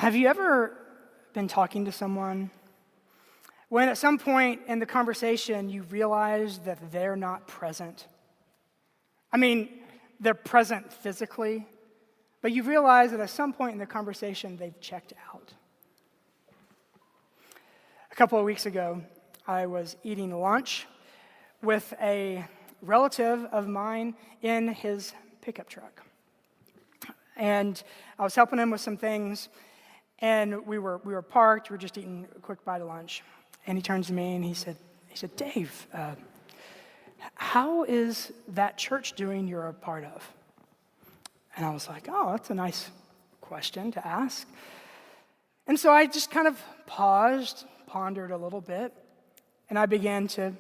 Have you ever been talking to someone when at some point in the conversation you realize that they're not present? I mean, they're present physically, but you realize that at some point in the conversation they've checked out. A couple of weeks ago, I was eating lunch with a relative of mine in his pickup truck. And I was helping him with some things, and we were parked, we were just eating a quick bite of lunch. And he turns to me and he said, Dave, how is that church doing you're a part of? And I was like, oh, that's a nice question to ask. And so I just kind of paused, pondered a little bit, and I began to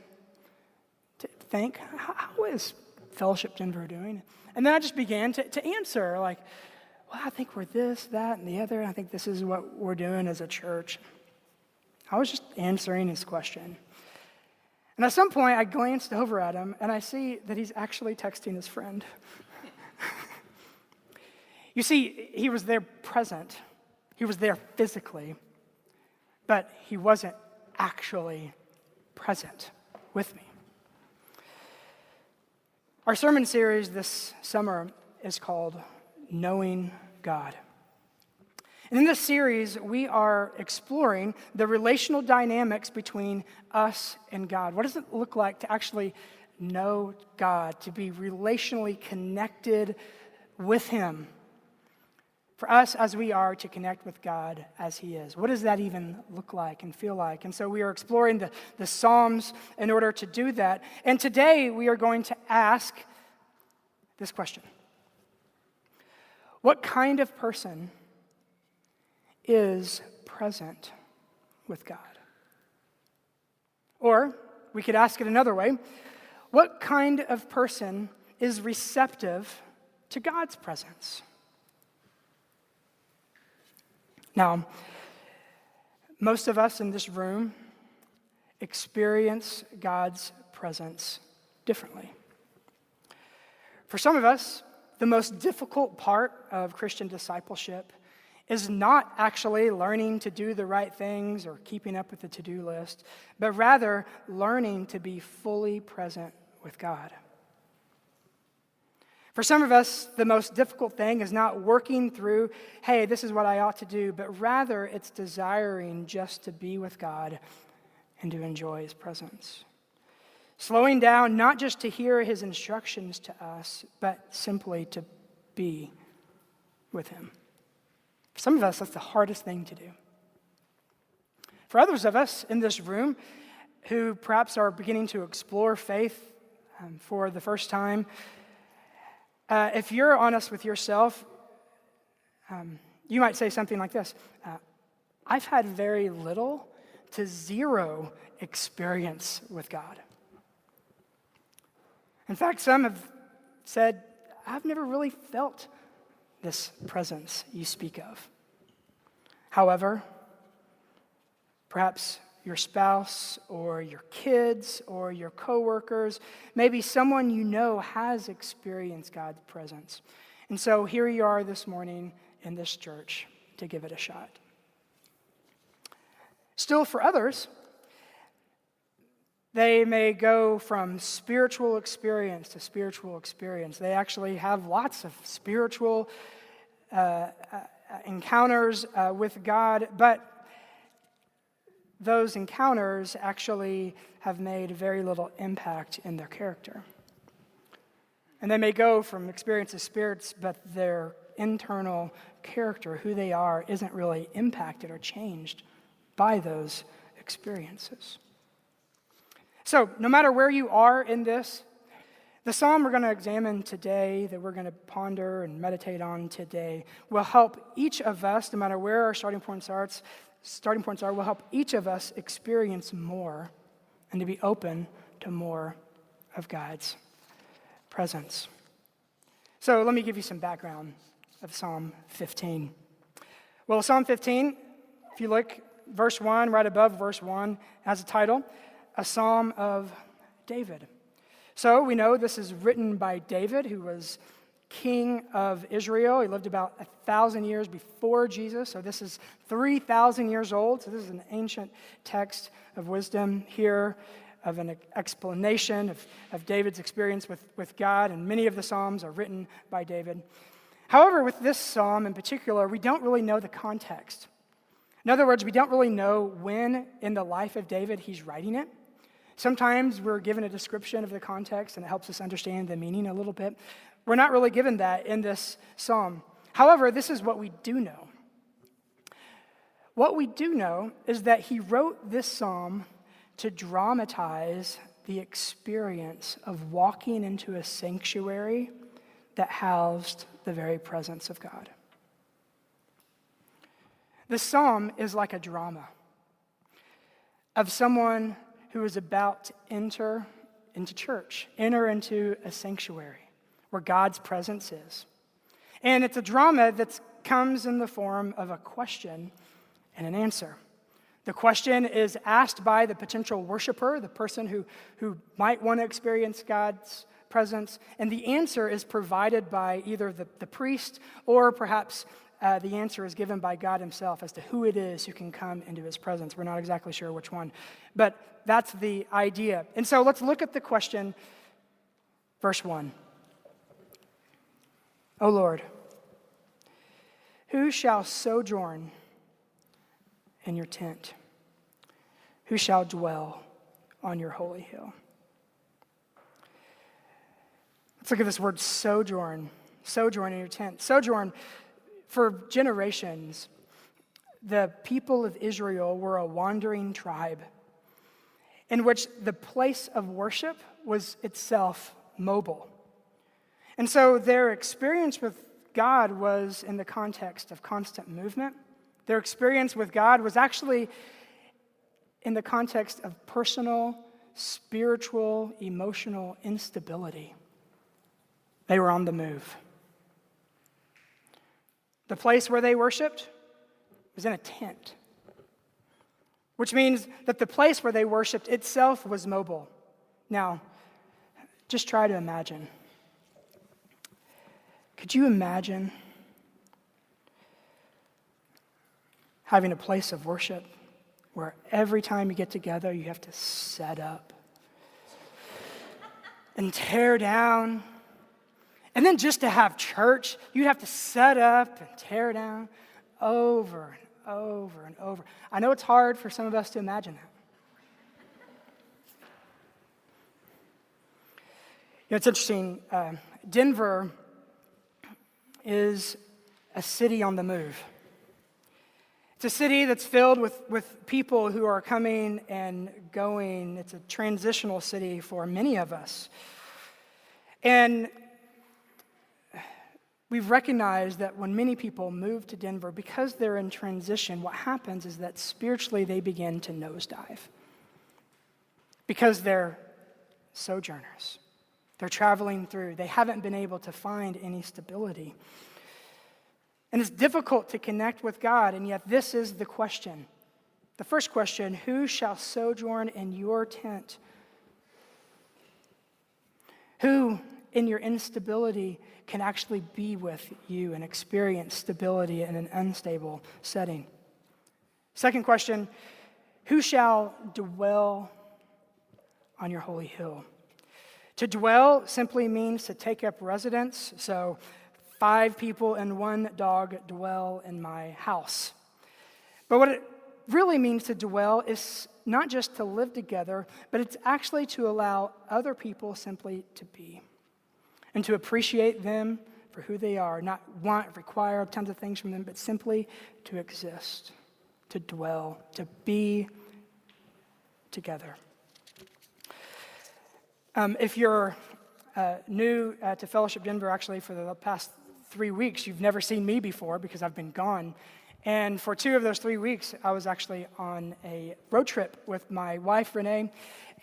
think, how is Fellowship Denver doing? And then I just began to answer, like, well, I think we're this, that, and the other. I think this is what we're doing as a church. I was just answering his question. And at some point, I glanced over at him, and I see that he's actually texting his friend. You see, he was there present. He was there physically, but he wasn't actually present with me. Our sermon series this summer is called Knowing God. And in this series, we are exploring the relational dynamics between us and God. What does it look like to actually know God, to be relationally connected with Him? For us, as we are, to connect with God as He is. What does that even look like and feel like? And so we are exploring the Psalms in order to do that. And today we are going to ask this question. What kind of person is present with God? Or we could ask it another way. What kind of person is receptive to God's presence? Now, most of us in this room experience God's presence differently. For some of us, the most difficult part of Christian discipleship is not actually learning to do the right things or keeping up with the to-do list, but rather learning to be fully present with God. For some of us, the most difficult thing is not working through, hey, this is what I ought to do, but rather it's desiring just to be with God and to enjoy His presence. Slowing down not just to hear His instructions to us, but simply to be with Him. For some of us, that's the hardest thing to do. For others of us in this room who perhaps are beginning to explore faith for the first time, if you're honest with yourself, you might say something like this. I've had very little to zero experience with God. In fact, some have said, I've never really felt this presence you speak of. However, perhaps your spouse or your kids or your coworkers, maybe someone you know has experienced God's presence. And so here you are this morning in this church to give it a shot. Still, for others, they may go from spiritual experience to spiritual experience. They actually have lots of spiritual encounters with God, but those encounters actually have made very little impact in their character. And they may go from experience to spirits, but their internal character, who they are, isn't really impacted or changed by those experiences. So, no matter where you are in this, the psalm we're going to examine today, that we're going to ponder and meditate on today, will help each of us, no matter where our starting points are, will help each of us experience more and to be open to more of God's presence. So let me give you some background of Psalm 15. Well, Psalm 15, if you look, verse 1, right above verse 1, has a title, A Psalm of David. So we know this is written by David, who was king of Israel. He lived about 1,000 years before Jesus, so this is 3,000 years old. So this is an ancient text of wisdom here, of an explanation of David's experience with God, and many of the Psalms are written by David. However, with this psalm in particular, we don't really know the context. In other words, we don't really know when in the life of David he's writing it. Sometimes we're given a description of the context and it helps us understand the meaning a little bit. We're not really given that in this psalm. However, this is what we do know. What we do know is that he wrote this psalm to dramatize the experience of walking into a sanctuary that housed the very presence of God. The psalm is like a drama of someone who is about to enter into church, enter into a sanctuary where God's presence is. And it's a drama that comes in the form of a question and an answer. The question is asked by the potential worshiper, the person who might want to experience God's presence, and the answer is provided by either the priest or perhaps the answer is given by God himself as to who it is who can come into his presence. We're not exactly sure which one, but that's the idea. And so let's look at the question, verse 1. O Lord, who shall sojourn in your tent? Who shall dwell on your holy hill? Let's look at this word sojourn. Sojourn in your tent. Sojourn, for generations, the people of Israel were a wandering tribe in which the place of worship was itself mobile. And so their experience with God was in the context of constant movement. Their experience with God was actually in the context of personal, spiritual, emotional instability. They were on the move. The place where they worshiped was in a tent, which means that the place where they worshiped itself was mobile. Now, just try to imagine. Could you imagine having a place of worship where every time you get together, you have to set up and tear down? And then just to have church, you'd have to set up and tear down over and over and over. I know it's hard for some of us to imagine that. It's interesting. Denver is a city on the move. It's a city that's filled with people who are coming and going. It's a transitional city for many of us. And we've recognized that when many people move to Denver, because they're in transition, what happens is that spiritually they begin to nosedive. Because they're sojourners. They're traveling through. They haven't been able to find any stability. And it's difficult to connect with God, and yet this is the question. The first question, who shall sojourn in your tent? Who in your instability can actually be with you and experience stability in an unstable setting? Second question, who shall dwell on your holy hill? To dwell simply means to take up residence. So 5 people and 1 dog dwell in my house. But what it really means to dwell is not just to live together, but it's actually to allow other people simply to be and to appreciate them for who they are, not require tons of things from them, but simply to exist, to dwell, to be together. If you're new to Fellowship Denver, actually for the past 3 weeks, you've never seen me before because I've been gone. And for 2 of those 3 weeks, I was actually on a road trip with my wife, Renee,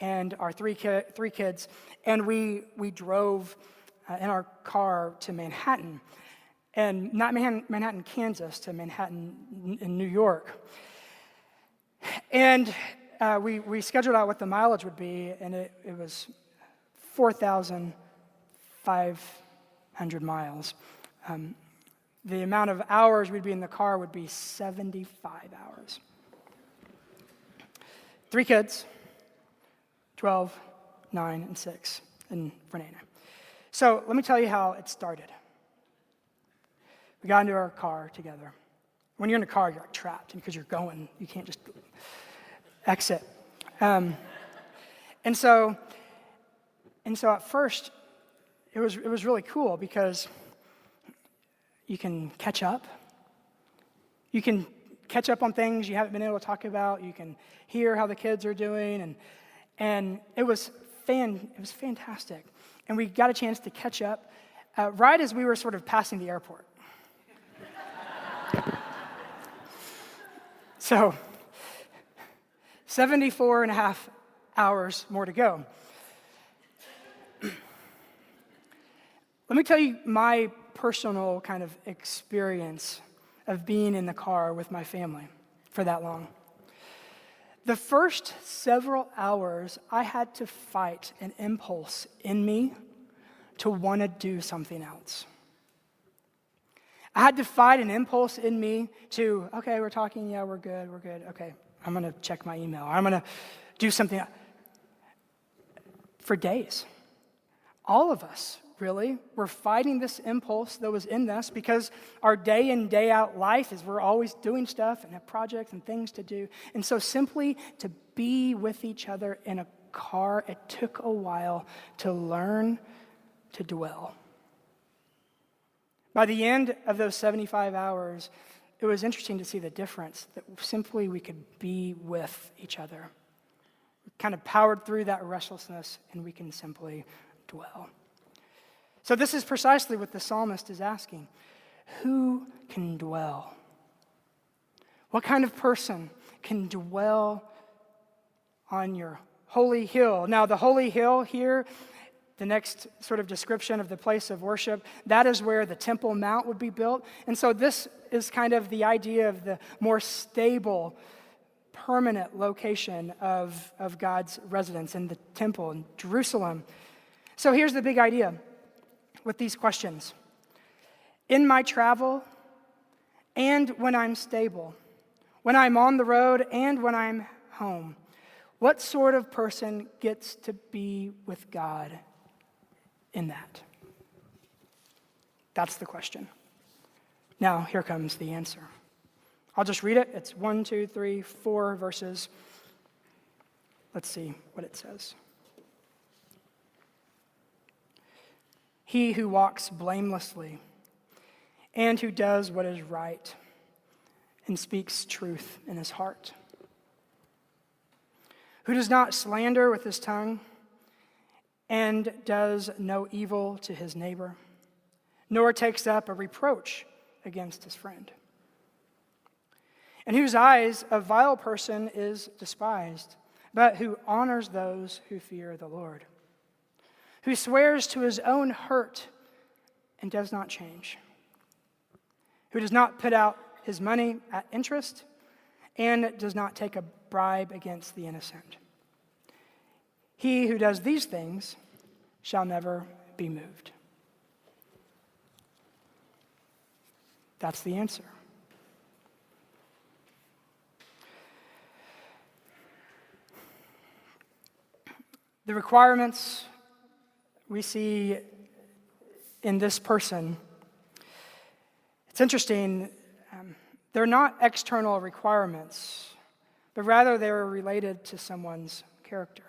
and our 3 kids. And we drove in our car to Manhattan. And not Manhattan, Kansas, to Manhattan in New York. And we scheduled out what the mileage would be, and it was 4,500 100 miles. The amount of hours we'd be in the car would be 75 hours. 3 kids, 12, 9, and 6, and Renee and I. So let me tell you how it started. We got into our car together. When you're in a car, you're like trapped because you're going. You can't just exit. And so at first, it was really cool because you can catch up. You can catch up on things you haven't been able to talk about. You can hear how the kids are doing, and it was fantastic. And we got a chance to catch up right as we were sort of passing the airport. So 74 and a half hours more to go. Let me tell you my personal kind of experience of being in the car with my family for that long. The first several hours, I had to fight an impulse in me to want to do something else. I had to fight an impulse in me to, okay, we're talking, yeah, we're good. Okay, I'm going to check my email. I'm going to do something. For days, all of us, really, were fighting this impulse that was in us because our day in, day out life is we're always doing stuff and have projects and things to do. And so simply to be with each other in a car, it took a while to learn to dwell. By the end of those 75 hours, it was interesting to see the difference, that simply we could be with each other. We kind of powered through that restlessness, and we can simply dwell. So this is precisely what the psalmist is asking. Who can dwell? What kind of person can dwell on your holy hill? Now, the holy hill here, the next sort of description of the place of worship, that is where the Temple Mount would be built. And so this is kind of the idea of the more stable, permanent location of God's residence in the temple in Jerusalem. So here's the big idea with these questions. In my travel and when I'm stable, when I'm on the road and when I'm home, what sort of person gets to be with God in that? That's the question. Now, here comes the answer. I'll just read it. It's 1, 2, 3, 4 verses. Let's see what it says. He who walks blamelessly and who does what is right and speaks truth in his heart, who does not slander with his tongue and does no evil to his neighbor, nor takes up a reproach against his friend, and whose eyes a vile person is despised, but who honors those who fear the Lord, who swears to his own hurt and does not change, who does not put out his money at interest and does not take a bribe against the innocent. He who does these things shall never be moved. That's the answer. The requirements we see in this person, it's interesting, they're not external requirements, but rather they're related to someone's character.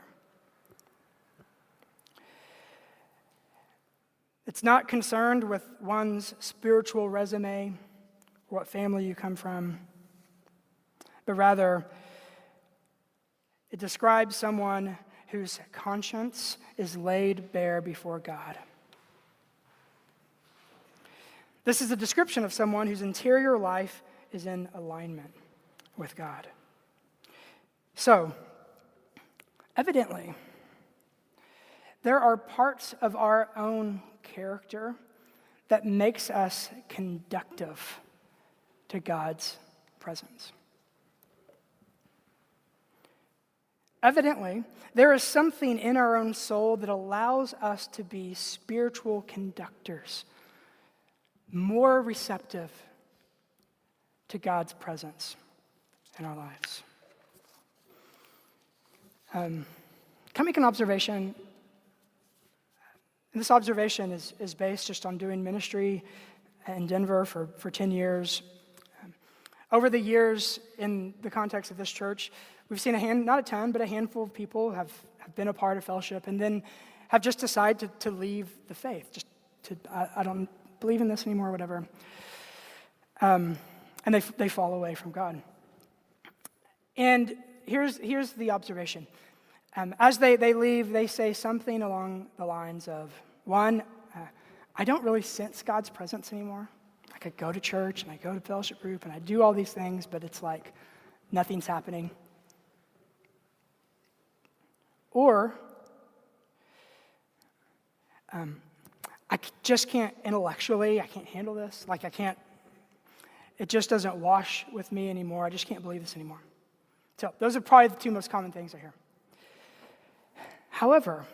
It's not concerned with one's spiritual resume or what family you come from, but rather it describes someone whose conscience is laid bare before God. This is a description of someone whose interior life is in alignment with God. So, evidently, there are parts of our own character that makes us conductive to God's presence. Evidently, there is something in our own soul that allows us to be spiritual conductors more receptive to God's presence in our lives. Can I make an observation? And this observation is based just on doing ministry in Denver for 10 years. Over the years, in the context of this church, we've seen not a ton, but a handful of people have been a part of fellowship and then have just decided to leave the faith. I don't believe in this anymore, whatever. And they fall away from God. And here's the observation. As they leave, they say something along the lines of, one, I don't really sense God's presence anymore. Like I go to church and I go to fellowship group and I do all these things, but it's like nothing's happening. Or, I just can't intellectually, I can't handle this. Like it just doesn't wash with me anymore. I just can't believe this anymore. So those are probably the two most common things I hear. However,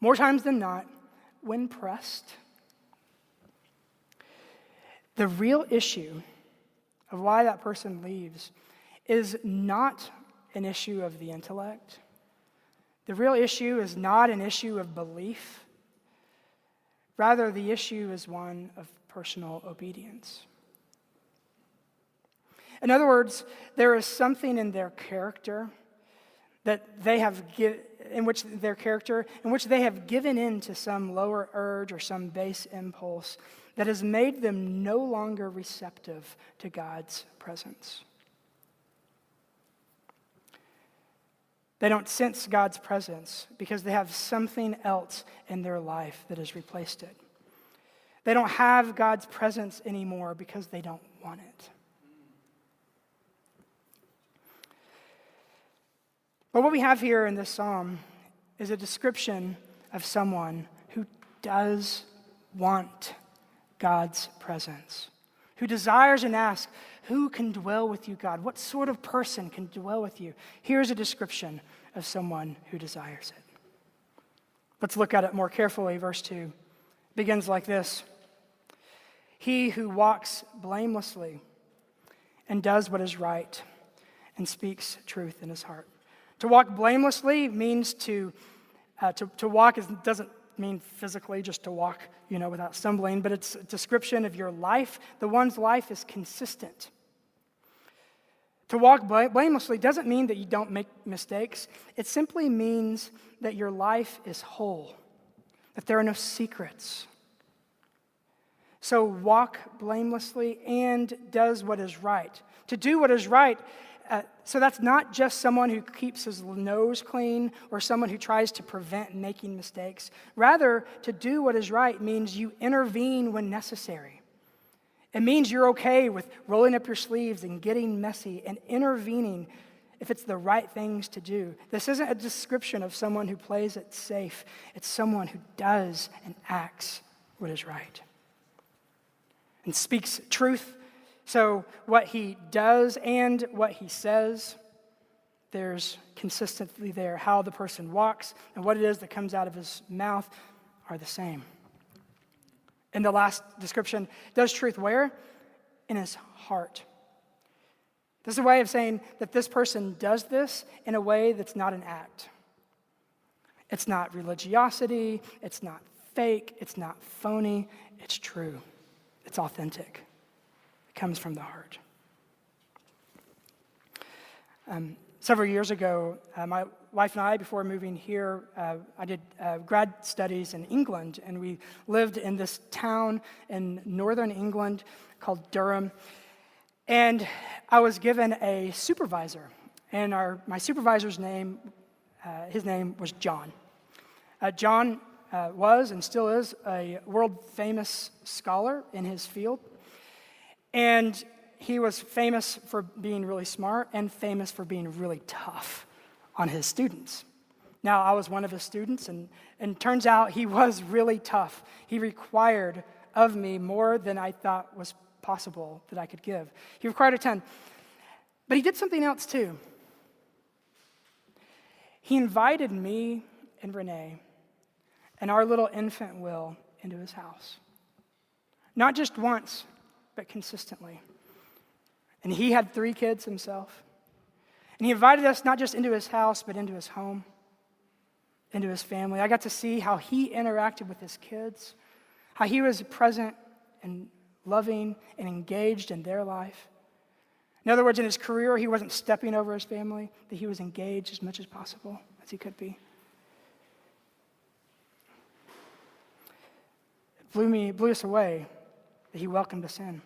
more times than not, when pressed, the real issue of why that person leaves is not an issue of the intellect. The real issue is not an issue of belief. Rather, the issue is one of personal obedience. In other words, there is something in their character that they have in which they have given in to some lower urge or some base impulse that has made them no longer receptive to God's presence. They don't sense God's presence because they have something else in their life that has replaced it. They don't have God's presence anymore because they don't want it. But what we have here in this psalm is a description of someone who does want God's presence, who desires and asks, who can dwell with you, God? What sort of person can dwell with you? Here's a description of someone who desires it. Let's look at it more carefully. Verse 2 begins like this. He who walks blamelessly and does what is right and speaks truth in his heart. To walk blamelessly means to walk doesn't mean physically just to walk, without stumbling, but it's a description of your life. The one's life is consistent. To walk blamelessly doesn't mean that you don't make mistakes. It simply means that your life is whole, that there are no secrets. So walk blamelessly and does what is right. To do what is right, so that's not just someone who keeps his nose clean or someone who tries to prevent making mistakes. Rather, to do what is right means you intervene when necessary. It means you're okay with rolling up your sleeves and getting messy and intervening if it's the right things to do. This isn't a description of someone who plays it safe. It's someone who does and acts what is right and speaks truth. So what he does and what he says, there's consistency there. How the person walks and what it is that comes out of his mouth are the same. In the last description, does truth where? In his heart. This is a way of saying that this person does this in a way that's not an act. It's not religiosity, it's not fake, it's not phony, it's true. It's authentic. Comes from the heart. Several years ago, my wife and I, before moving here, I did grad studies in England, and we lived in this town in northern England called Durham. And I was given a supervisor, and my supervisor's name, his name was John. John was and still is a world-famous scholar in his field. And he was famous for being really smart and famous for being really tough on his students. Now, I was one of his students, and turns out he was really tough. He required of me more than I thought was possible that I could give. He required a ton. But he did something else too. He invited me and Renee and our little infant Will into his house. not just once, but consistently. And he had 3 kids himself. And he invited us not just into his house, but into his home, into his family. I got to see how he interacted with his kids, how he was present and loving and engaged in their life. In other words, in his career, he wasn't stepping over his family, that he was engaged as much as possible as he could be. It blew us away that he welcomed us in.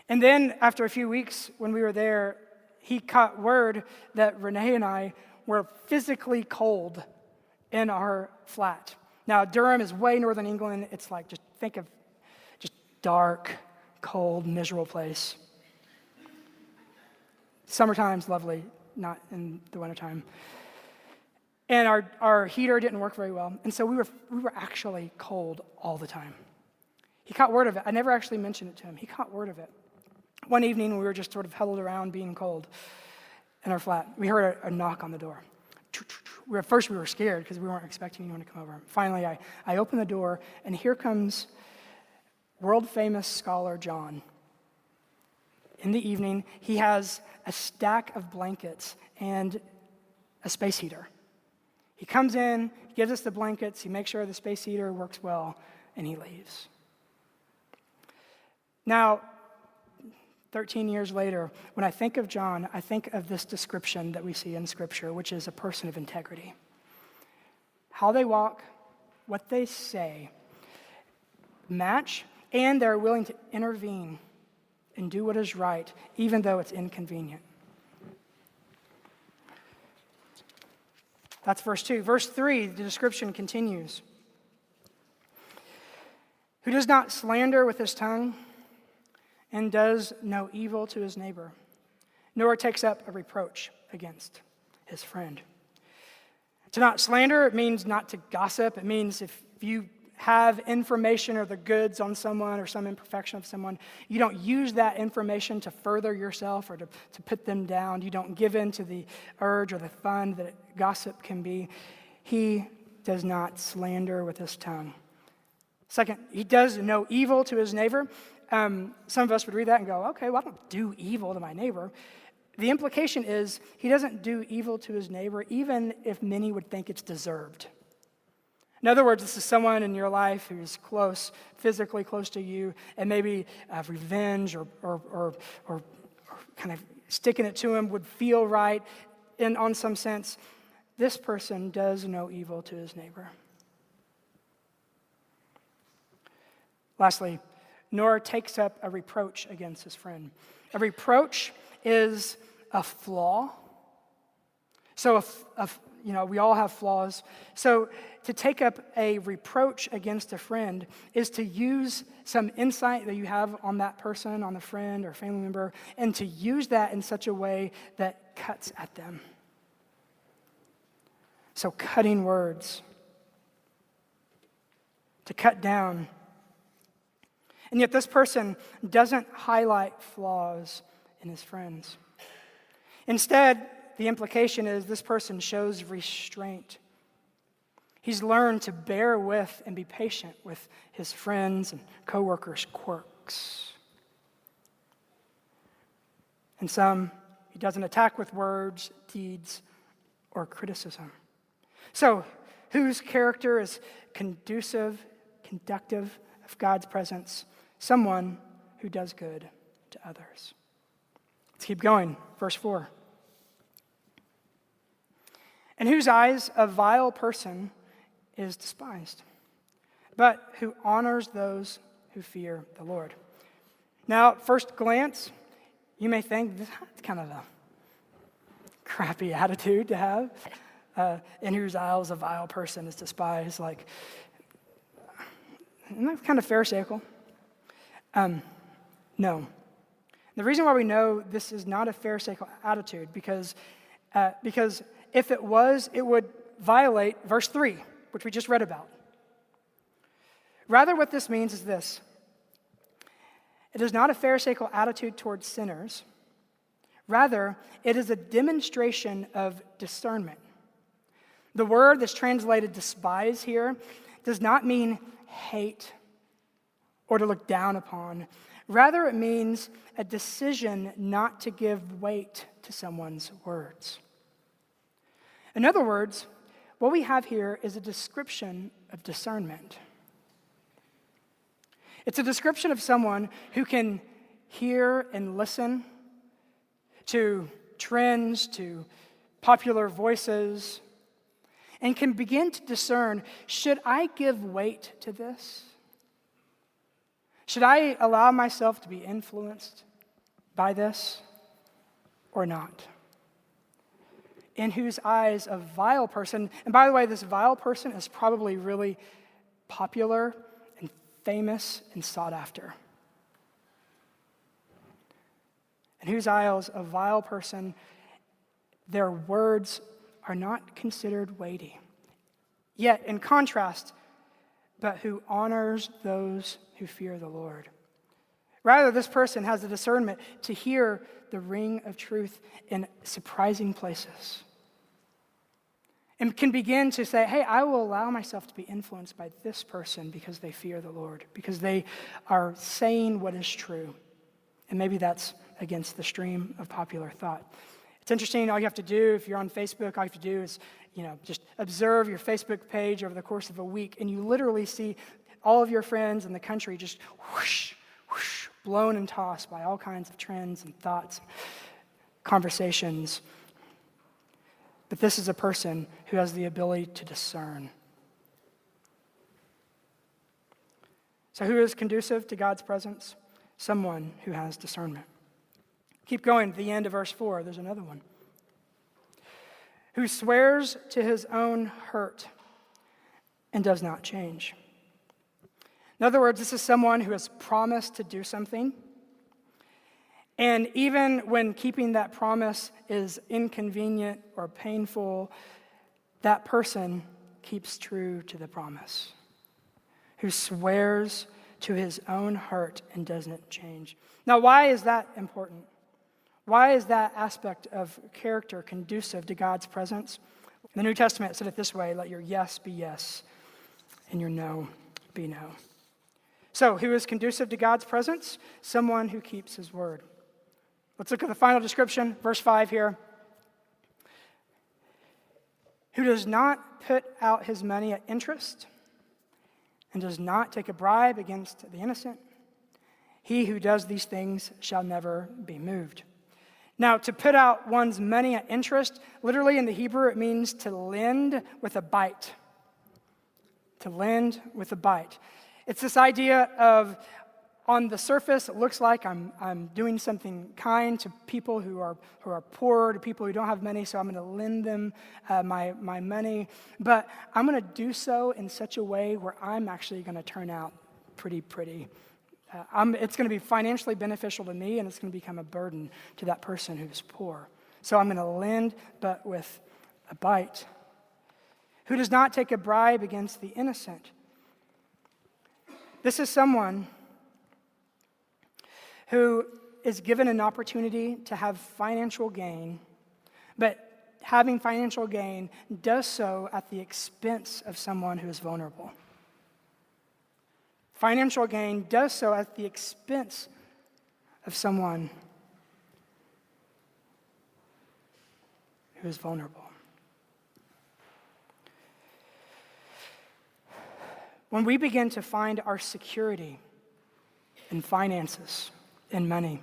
And then after a few weeks when we were there, he caught word that Renee and I were physically cold in our flat. Now, Durham is way northern England. It's like, just think of just dark, cold, miserable place. Summertime's lovely, not in the wintertime. And our heater didn't work very well. And so we were actually cold all the time. He caught word of it. I never actually mentioned it to him. He caught word of it. One evening, we were just sort of huddled around being cold in our flat. We heard a knock on the door. At first, we were scared because we weren't expecting anyone to come over. Finally, I opened the door, and here comes world-famous scholar John. In the evening, he has a stack of blankets and a space heater. He comes in, gives us the blankets, he makes sure the space heater works well, and he leaves. Now, 13 years later, when I think of John, I think of this description that we see in Scripture, which is a person of integrity. How they walk, what they say, match, and they're willing to intervene and do what is right, even though it's inconvenient. That's verse 2. Verse 3, the description continues. Who does not slander with his tongue, and does no evil to his neighbor, nor takes up a reproach against his friend. To not slander, it means not to gossip. It means if you have information or the goods on someone or some imperfection of someone, you don't use that information to further yourself or to put them down. You don't give in to the urge or the fun that gossip can be. He does not slander with his tongue. Second, he does no evil to his neighbor. Some of us would read that and go, okay, well, I don't do evil to my neighbor. The implication is he doesn't do evil to his neighbor, even if many would think it's deserved. In other words, this is someone in your life who's close, physically close to you, and maybe revenge or kind of sticking it to him would feel right on some sense. This person does no evil to his neighbor. Lastly, nor takes up a reproach against his friend. A reproach is a flaw. So, we all have flaws. So, to take up a reproach against a friend is to use some insight that you have on that person, on the friend or family member, and to use that in such a way that cuts at them. So, cutting words. To cut down. And yet this person doesn't highlight flaws in his friends. Instead, the implication is this person shows restraint. He's learned to bear with and be patient with his friends' and coworkers' quirks. And some, he doesn't attack with words, deeds, or criticism. So, whose character is conducive, conductive of God's presence? Someone who does good to others. Let's keep going. Verse 4. In whose eyes a vile person is despised, but who honors those who fear the Lord. Now, at first glance, you may think that's kind of a crappy attitude to have. In whose eyes a vile person is despised. Like, isn't that kind of pharisaical? No. The reason why we know this is not a pharisaical attitude, because if it was, it would violate verse 3, which we just read about. Rather, what this means is this. It is not a pharisaical attitude towards sinners. Rather, it is a demonstration of discernment. The word that's translated despise here does not mean hate or to look down upon. Rather, it means a decision not to give weight to someone's words. In other words, what we have here is a description of discernment. It's a description of someone who can hear and listen to trends, to popular voices, and can begin to discern, should I give weight to this? Should I allow myself to be influenced by this or not? In whose eyes a vile person, and by the way, this vile person is probably really popular and famous and sought after. In whose eyes a vile person, their words are not considered weighty. Yet, in contrast, but who honors those who fear the Lord. Rather, this person has the discernment to hear the ring of truth in surprising places. And can begin to say, hey, I will allow myself to be influenced by this person because they fear the Lord, because they are saying what is true. And maybe that's against the stream of popular thought. It's interesting, all you have to do, if you're on Facebook, all you have to do is, just observe your Facebook page over the course of a week, and you literally see all of your friends in the country just whoosh, whoosh, blown and tossed by all kinds of trends and thoughts, conversations. But this is a person who has the ability to discern. So who is conducive to God's presence? Someone who has discernment. Keep going to the end of verse 4. There's another one. Who swears to his own hurt and does not change. In other words, this is someone who has promised to do something. And even when keeping that promise is inconvenient or painful, that person keeps true to the promise. Who swears to his own hurt and doesn't change. Now, why is that important? Why is that aspect of character conducive to God's presence? In the New Testament, it said it this way: let your yes be yes, and your no be no. So, who is conducive to God's presence? Someone who keeps his word. Let's look at the final description, verse 5 here. Who does not put out his money at interest and does not take a bribe against the innocent. He who does these things shall never be moved. Now, to put out one's money at interest, literally in the Hebrew, it means to lend with a bite. To lend with a bite. It's this idea of, on the surface, it looks like I'm doing something kind to people who are poor, to people who don't have money, so I'm going to lend them my money. But I'm going to do so in such a way where I'm actually going to turn out pretty. It's going to be financially beneficial to me, and it's going to become a burden to that person who's poor. So I'm going to lend, but with a bite. Who does not take a bribe against the innocent. This is someone who is given an opportunity to have financial gain, but having financial gain does so at the expense of someone who is vulnerable. Financial gain does so at the expense of someone who is vulnerable. When we begin to find our security in finances, in money,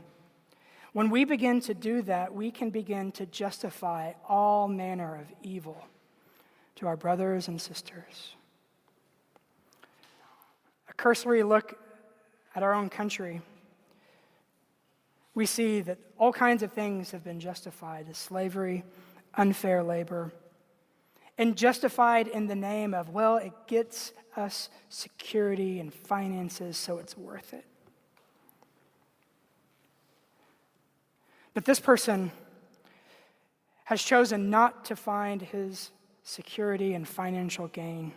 when we begin to do that, we can begin to justify all manner of evil to our brothers and sisters. A cursory look at our own country, we see that all kinds of things have been justified as slavery, unfair labor, and justified in the name of, well, it gets us security and finances, so it's worth it. But this person has chosen not to find his security and financial gain.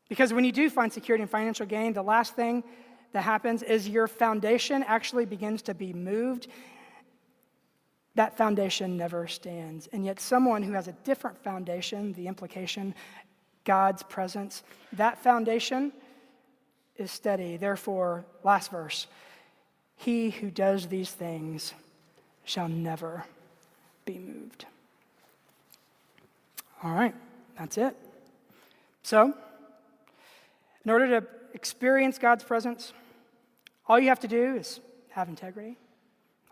Because when you do find security and financial gain, the last thing that happens is your foundation actually begins to be moved. That foundation never stands. And yet someone who has a different foundation, the implication, God's presence, that foundation is steady. Therefore, last verse, he who does these things shall never be moved. All right, that's it. So, in order to experience God's presence, all you have to do is have integrity.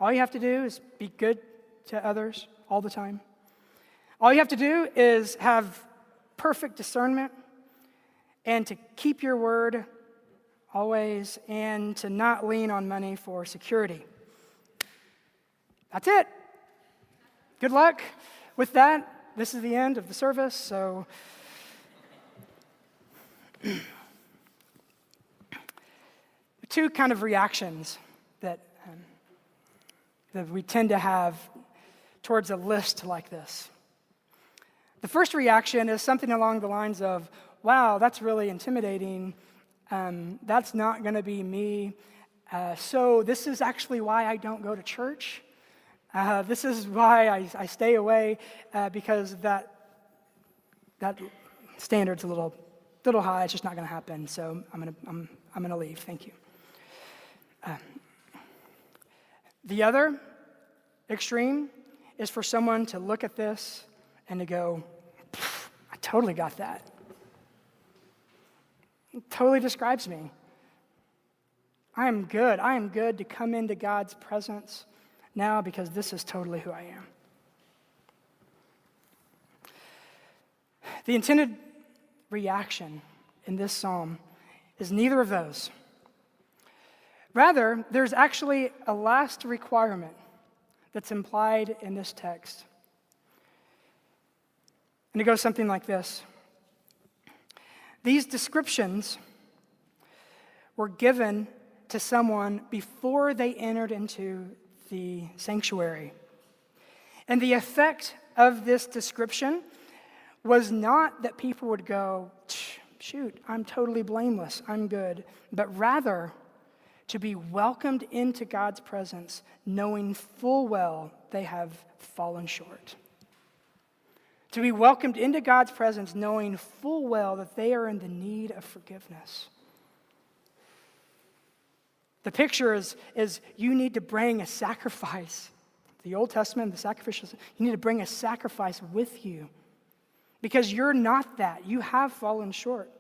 All you have to do is be good to others all the time. All you have to do is have perfect discernment and to keep your word always and to not lean on money for security. That's it. Good luck with that. This is the end of the service, so two kind of reactions that we tend to have towards a list like this. The first reaction is something along the lines of, wow, that's really intimidating. That's not going to be me. So this is actually why I don't go to church. This is why I stay away, because that standard's a little high. It's just not going to happen. So I'm going to leave. Thank you. The other extreme is for someone to look at this and to go, I totally got that. It totally describes me. I am good. I am good to come into God's presence now because this is totally who I am. The intended reaction in this psalm is neither of those. Rather, there's actually a last requirement that's implied in this text. And it goes something like this. These descriptions were given to someone before they entered into the sanctuary. And the effect of this description was not that people would go, shoot, I'm totally blameless, I'm good, but rather to be welcomed into God's presence, knowing full well they have fallen short. To be welcomed into God's presence, knowing full well that they are in the need of forgiveness. The picture is you need to bring a sacrifice. The Old Testament, the sacrificial, you need to bring a sacrifice with you because you're not that. You have fallen short.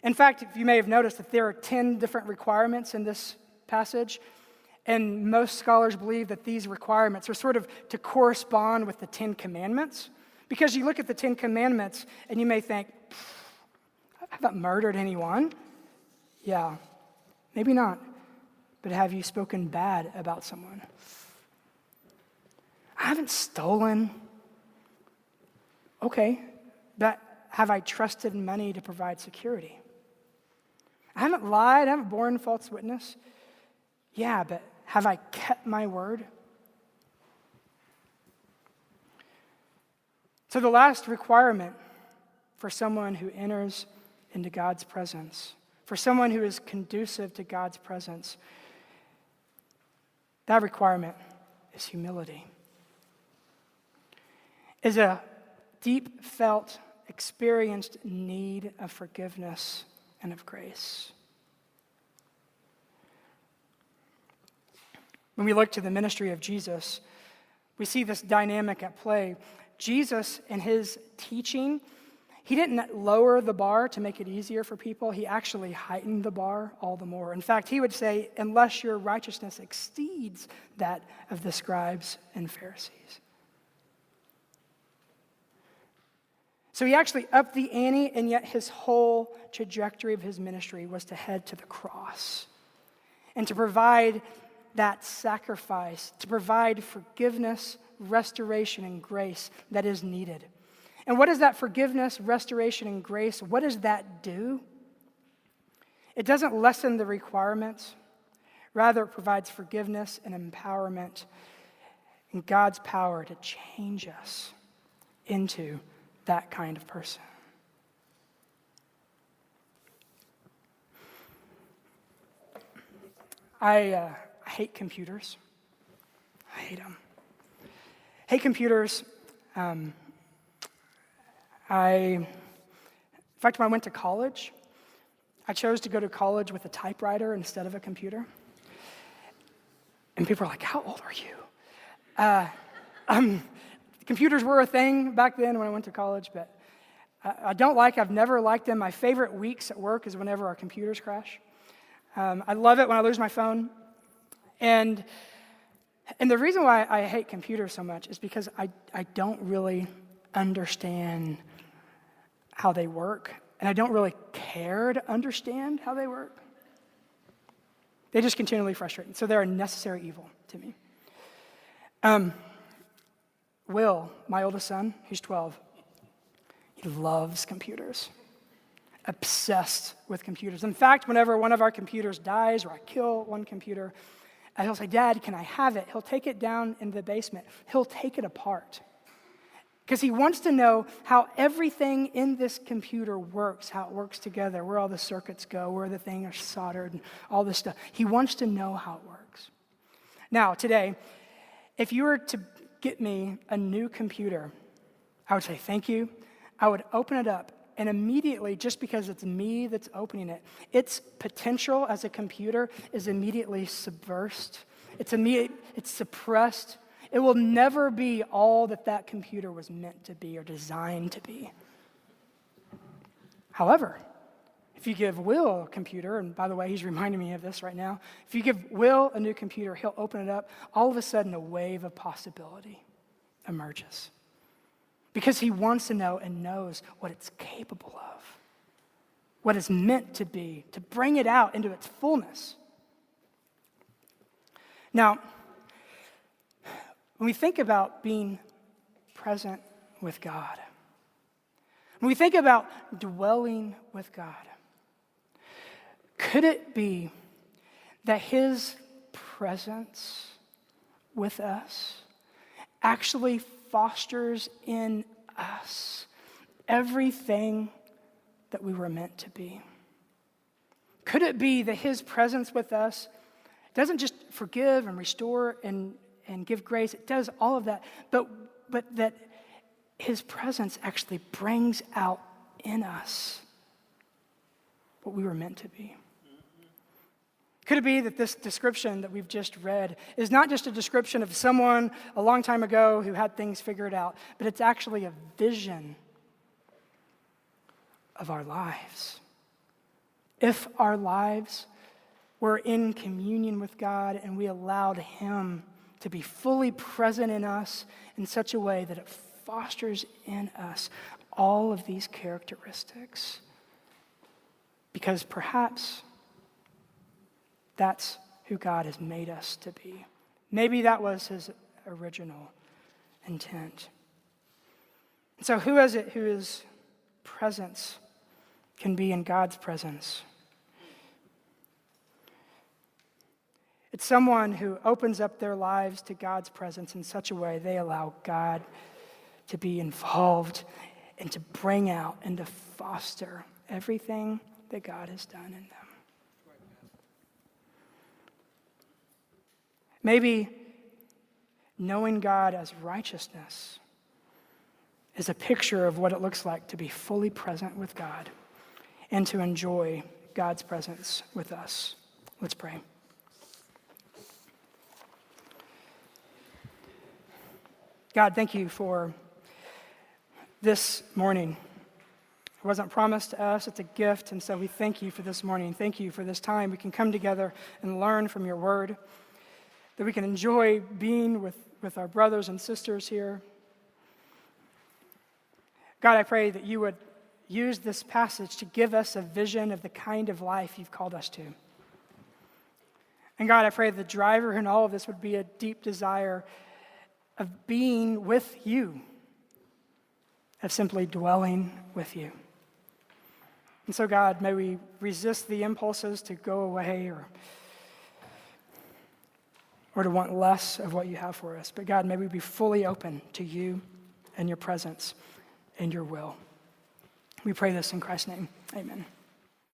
In fact, if you may have noticed that there are 10 different requirements in this passage, and most scholars believe that these requirements are sort of to correspond with the 10 commandments. Because you look at the 10 commandments and you may think, I haven't murdered anyone. Yeah, maybe not. But have you spoken bad about someone? I haven't stolen. Okay, but have I trusted money to provide security? I haven't lied. I haven't borne false witness. Yeah, but have I kept my word? So the last requirement for someone who enters into God's presence, for someone who is conducive to God's presence, that requirement is humility. Is a deep felt, experienced need of forgiveness and of grace. When we look to the ministry of Jesus, we see this dynamic at play. Jesus, in his teaching, he didn't lower the bar to make it easier for people. He actually heightened the bar all the more. In fact, he would say, unless your righteousness exceeds that of the scribes and Pharisees. So he actually upped the ante, and yet his whole trajectory of his ministry was to head to the cross and to provide that sacrifice, to provide forgiveness, restoration, and grace that is needed. And what is that forgiveness, restoration, and grace? What does that do? It doesn't lessen the requirements. Rather, it provides forgiveness and empowerment and God's power to change us into that kind of person. I hate computers. I hate them. Hate computers. In fact, when I went to college, I chose to go to college with a typewriter instead of a computer. And people are like, how old are you? Computers were a thing back then when I went to college, but I've never liked them. My favorite weeks at work is whenever our computers crash. I love it when I lose my phone. And the reason why I hate computers so much is because I don't really understand how they work, and I don't really care to understand how they work. They just continually frustrate me. So they're a necessary evil to me. Will, my oldest son, he's 12. He loves computers. Obsessed with computers. In fact, whenever one of our computers dies or I kill one computer, he'll say, Dad, can I have it? He'll take it down in the basement. He'll take it apart. Because he wants to know how everything in this computer works, how it works together, where all the circuits go, where the things are soldered, and all this stuff. He wants to know how it works. Now, today, if you were to get me a new computer, I would say thank you. I would open it up, and immediately, just because it's me that's opening it, its potential as a computer is immediately subversed. It's suppressed. It will never be all that computer was meant to be or designed to be. However, if you give Will a computer, and by the way, he's reminding me of this right now, if you give Will a new computer, he'll open it up, all of a sudden a wave of possibility emerges. Because he wants to know and knows what it's capable of, what it's meant to be, to bring it out into its fullness. Now, when we think about being present with God, when we think about dwelling with God, could it be that his presence with us actually fosters in us everything that we were meant to be? Could it be that his presence with us doesn't just forgive and restore and give grace? It does all of that, but that his presence actually brings out in us what we were meant to be. Could it be that this description that we've just read is not just a description of someone a long time ago who had things figured out, but it's actually a vision of our lives? If our lives were in communion with God and we allowed him to be fully present in us in such a way that it fosters in us all of these characteristics, because perhaps that's who God has made us to be. Maybe that was his original intent. So who is it whose presence can be in God's presence? It's someone who opens up their lives to God's presence in such a way they allow God to be involved and to bring out and to foster everything that God has done in them. Maybe knowing God as righteousness is a picture of what it looks like to be fully present with God and to enjoy God's presence with us. Let's pray. God, thank you for this morning. It wasn't promised to us, it's a gift, and so we thank you for this morning. Thank you for this time we can come together and learn from your word, that we can enjoy being with our brothers and sisters here. God, I pray that you would use this passage to give us a vision of the kind of life you've called us to. And God, I pray the driver in all of this would be a deep desire of being with you, of simply dwelling with you. And so, God, may we resist the impulses to go away or to want less of what you have for us. But God, may we be fully open to you and your presence and your will. We pray this in Christ's name. Amen.